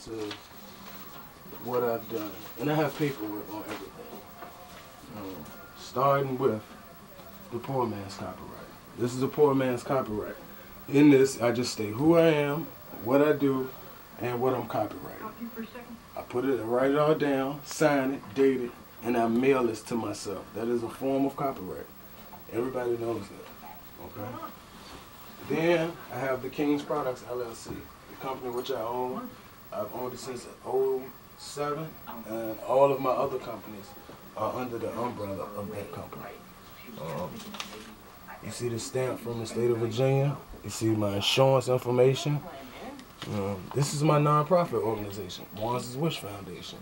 into what I've done. And I have paperwork on everything. Starting with the poor man's copyright. This is a poor man's copyright. In this, I just state who I am, what I do, and what I'm copyrighting. I write it all down, sign it, date it, and I mail this to myself. That is a form of copyright. Everybody knows that. Okay. Then I have the King's Products LLC, the company which I own. I've owned it since '07, and all of my other companies are under the umbrella of that company. You see the stamp from the state of Virginia. You see my insurance information. This is my nonprofit organization, Wanza's Wish Foundation.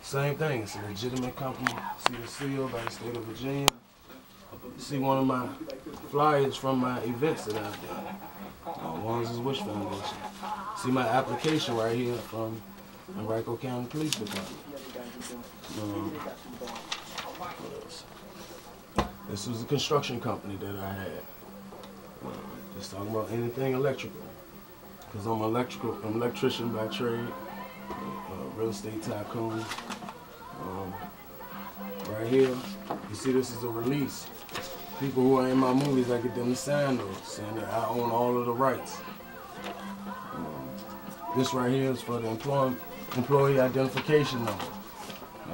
Same thing, it's a legitimate company. See the seal by the state of Virginia. You see one of my flyers from my events that I've done. Wanza's Wish Foundation. See my application right here from the Henrico County Police Department. What else? This was a construction company that I had. Just talking about anything electrical. Because I'm an electrician by trade, real estate tycoon. Right here, you see this is a release. People who are in my movies, I get them to sign those, saying that I own all of the rights. This right here is for the employee identification number.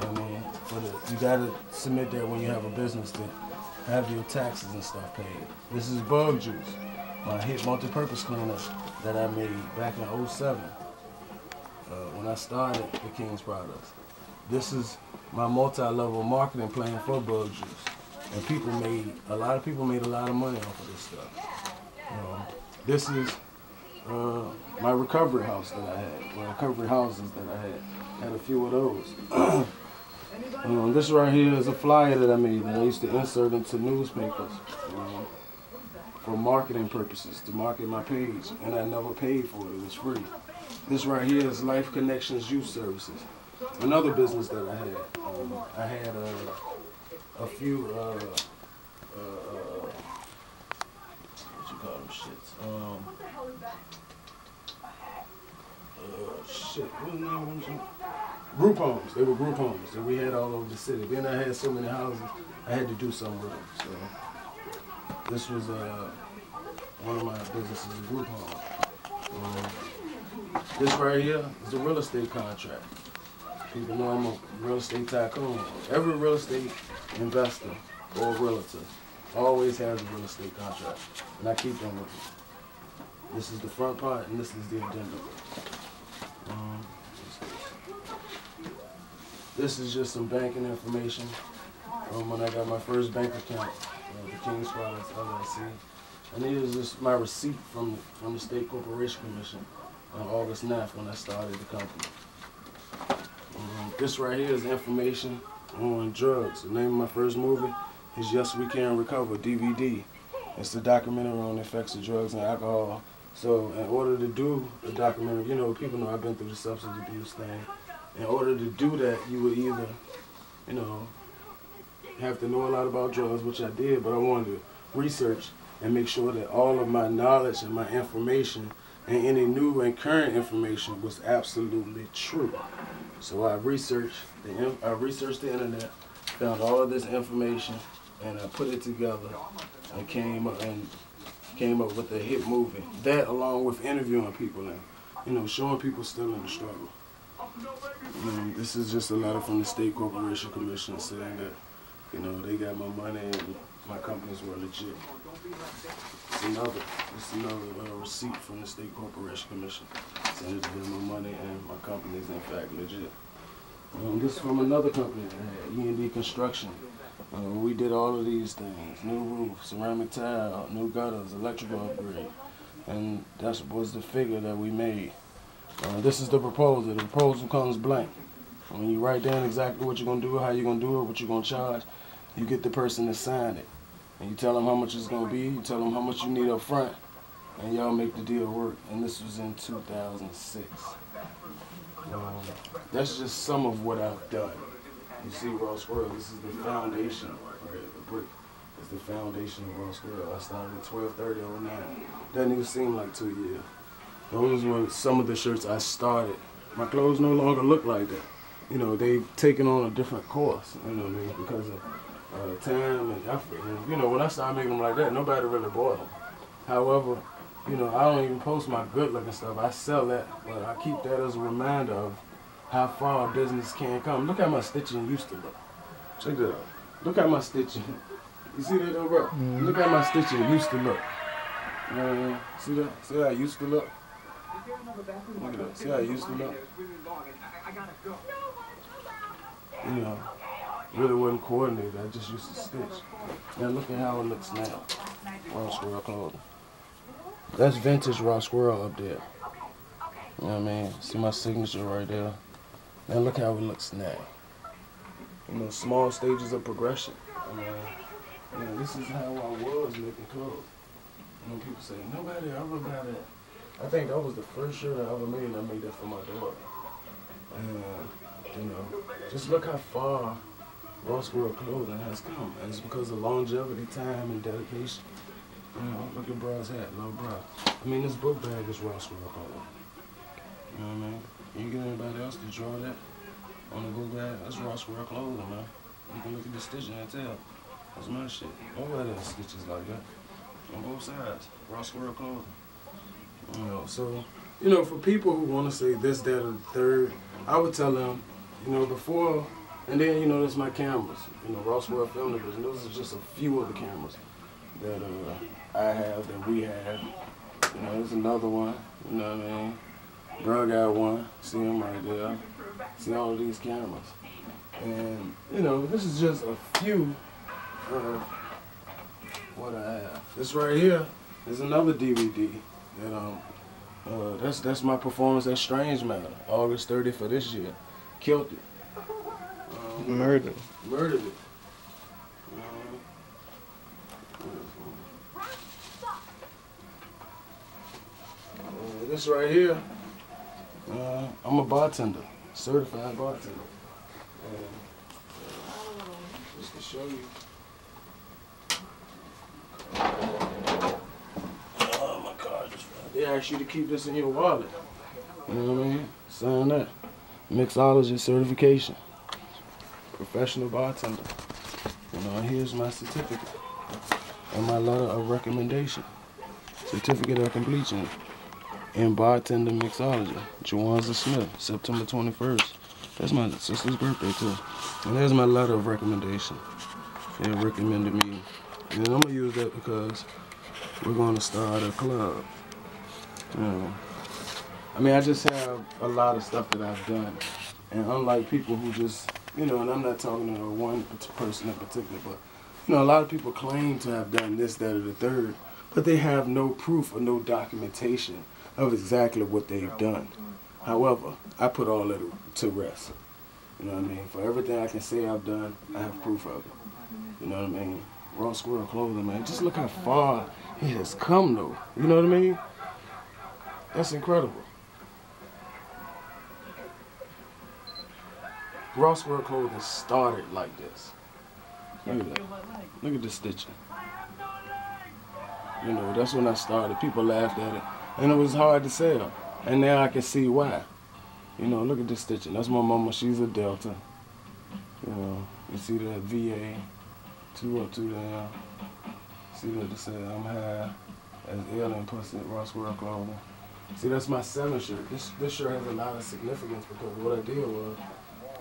I mean, you gotta submit that when you have a business to have your taxes and stuff paid. This is Bug Juice, my hit multi-purpose cleaner that I made back in '07 when I started the King's Products. This is my multi-level marketing plan for Bug Juice, and a lot of people made a lot of money off of this stuff. This is my recovery house that I had, or recovery houses that I had a few of those. This right here is a flyer that I made that I used to insert into newspapers for marketing purposes, to market my page, and I never paid for it. It was free. This right here is Life Connections Youth Services, another business that I had. I had a few, what you call them shits? What was the name of them? Group homes. They were group homes that we had all over the city. Then I had so many houses, I had to do something with them. So this was one of my businesses, a group home. This right here is a real estate contract. People know I'm a real estate tycoon. Every real estate investor or realtor always has a real estate contract, and I keep them with me. This is the front part, and this is the addendum. This is just some banking information when I got my first bank account, the King's Products LLC. And this is just my receipt from the State Corporation Commission on August 9th when I started the company. This right here is information on drugs. The name of my first movie is Yes We Can Recover, DVD. It's a documentary on the effects of drugs and alcohol. So in order to do a documentary, people know I've been through the substance abuse thing. In order to do that, you would either, have to know a lot about drugs, which I did, but I wanted to research and make sure that all of my knowledge and my information and any new and current information was absolutely true. So I researched the internet, found all of this information, and I put it together and came up with a hit movie. That, along with interviewing people and showing people still in the struggle. This is just a letter from the State Corporation Commission saying that, they got my money and my companies were legit. It's another receipt from the State Corporation Commission saying that my money and my companies in fact legit. This is from another company that had E&D Construction. We did all of these things: new roof, ceramic tile, new gutters, electrical upgrade, and that was the figure that we made. This is the proposal. The proposal comes blank. When you write down exactly what you're going to do, how you're going to do it, what you're going to charge, you get the person to sign it. And you tell them how much it's going to be, you tell them how much you need up front, and y'all make the deal work. And this was in 2006. That's just some of what I've done. You see Raw Squirrel, this is the foundation, right? The brick is the foundation of Raw Squirrel. I started at 12/30/09. Doesn't even seem like 2 years. Those were some of the shirts I started My clothes no longer look like that. You know, they've taken on a different course, you know what I mean, because of time and effort. And, you know, when I started making them like that, nobody really bought them. However, you know, I don't even post my good looking stuff. I sell that, but I keep that as a reminder of how far business can come. Look how my stitching used to look. Check that out. Look how my stitching. You see that though, bro? Look how my stitching used to look. You know what I mean? See that? See how it used to look? Look at that. See how it used to look? You know, really wasn't coordinated. I just used to stitch. Now look at how it looks now. Raw Squirrel clothing. That's vintage Raw Squirrel up there. You know what I mean? See my signature right there. Now look how it looks now. You know, small stages of progression. I mean, you know, this is how I was making clothes. When people say, nobody ever got that. I think that was the first shirt I ever made, and I made that for my daughter. And, you know, just look how far Raw Squirrel clothing has come. And it's because of longevity, time, and dedication. You know, look at bra's hat, little bra. I mean, this book bag is Raw Squirrel clothing. You know what I mean? You get anybody else to draw that on the book bag? That's Raw Squirrel clothing, man. You can look at the stitching and tell. That's my shit. Nobody else stitches like that. On both sides. Raw Squirrel clothing. You know, so, you know, for people who want to say this, that, or the third, I would tell them, you know, before, and then, you know, there's my cameras. You know, Raw Squirrel Film Division. Those are just a few of the cameras that I have, that we have. You know, there's another one. You know what I mean? Bro got one. See him right there. See all of these cameras. And, you know, this is just a few of what I have. This right here is another DVD that that's my performance at Strange Matter, August 30th for this year. Killed it. Murdered it. This right here, I'm a bartender, certified bartender. And just to show you. Oh, my card just fell. They ask you to keep this in your wallet. You know what I mean? Sign that. Mixology certification. Professional bartender. You know, here's my certificate. And my letter of recommendation. Certificate of completion in bartender mixology. Wanza Smith, September 21st. That's my sister's birthday too. And there's my letter of recommendation. They recommended me. And I'm gonna use that because we're gonna start a club. You know, I mean, I just have a lot of stuff that I've done. And unlike people who just, you know, and I'm not talking to one person in particular, but, you know, a lot of people claim to have done this, that, or the third, but they have no proof or no documentation of exactly what they've done. However, I put all that to rest. You know what I mean? For everything I can say I've done, I have proof of it. You know what I mean? Raw Squirrel clothing, man. Just look how far it has come, though. You know what I mean? That's incredible. Raw Squirrel clothing started like this. Look at that. Look at the stitching. You know, that's when I started. People laughed at it. And it was hard to sell. And now I can see why. You know, look at this stitching. That's my mama. She's a Delta. You know, you see that VA, 2 up, 2 down. See that it says I'm high as alien pussy, Raw Squirrel clothing. See, that's my 7 shirt. This shirt has a lot of significance because what I did was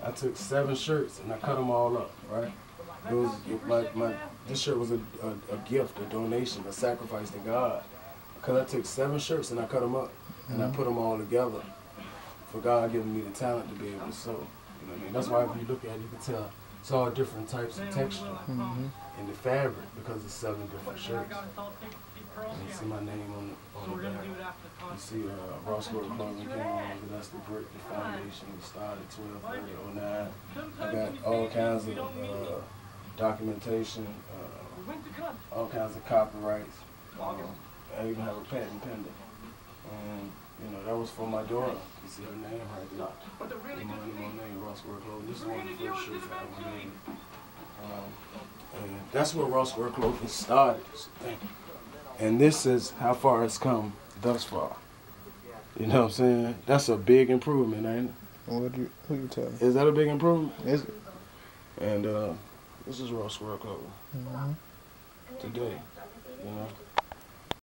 I took 7 shirts and I cut them all up, right? It was this shirt was a gift, a donation, a sacrifice to God. Because I took 7 shirts and I cut them up and I put them all together for God giving me the talent to be able to sew. You know what I mean? That's why if you look at it, you can tell it's all different types of texture in the fabric because it's 7 different shirts. And you see my name on the back. You see Raw Squirrel clothing came on, that's the brick, the foundation. We started 12/30/09. I got all kinds of documentation, all kinds of copyrights. I even have a patent pending. And, you know, that was for my daughter. You see her name right there. My name, Raw Squirrel clothing. This is one of the first shirts I ever made. And that's where Raw Squirrel clothing started. And this is how far it's come thus far. You know what I'm saying? That's a big improvement, ain't it? Who you telling? Is that a big improvement? Is it? And this is Raw Squirrel Code today, you know.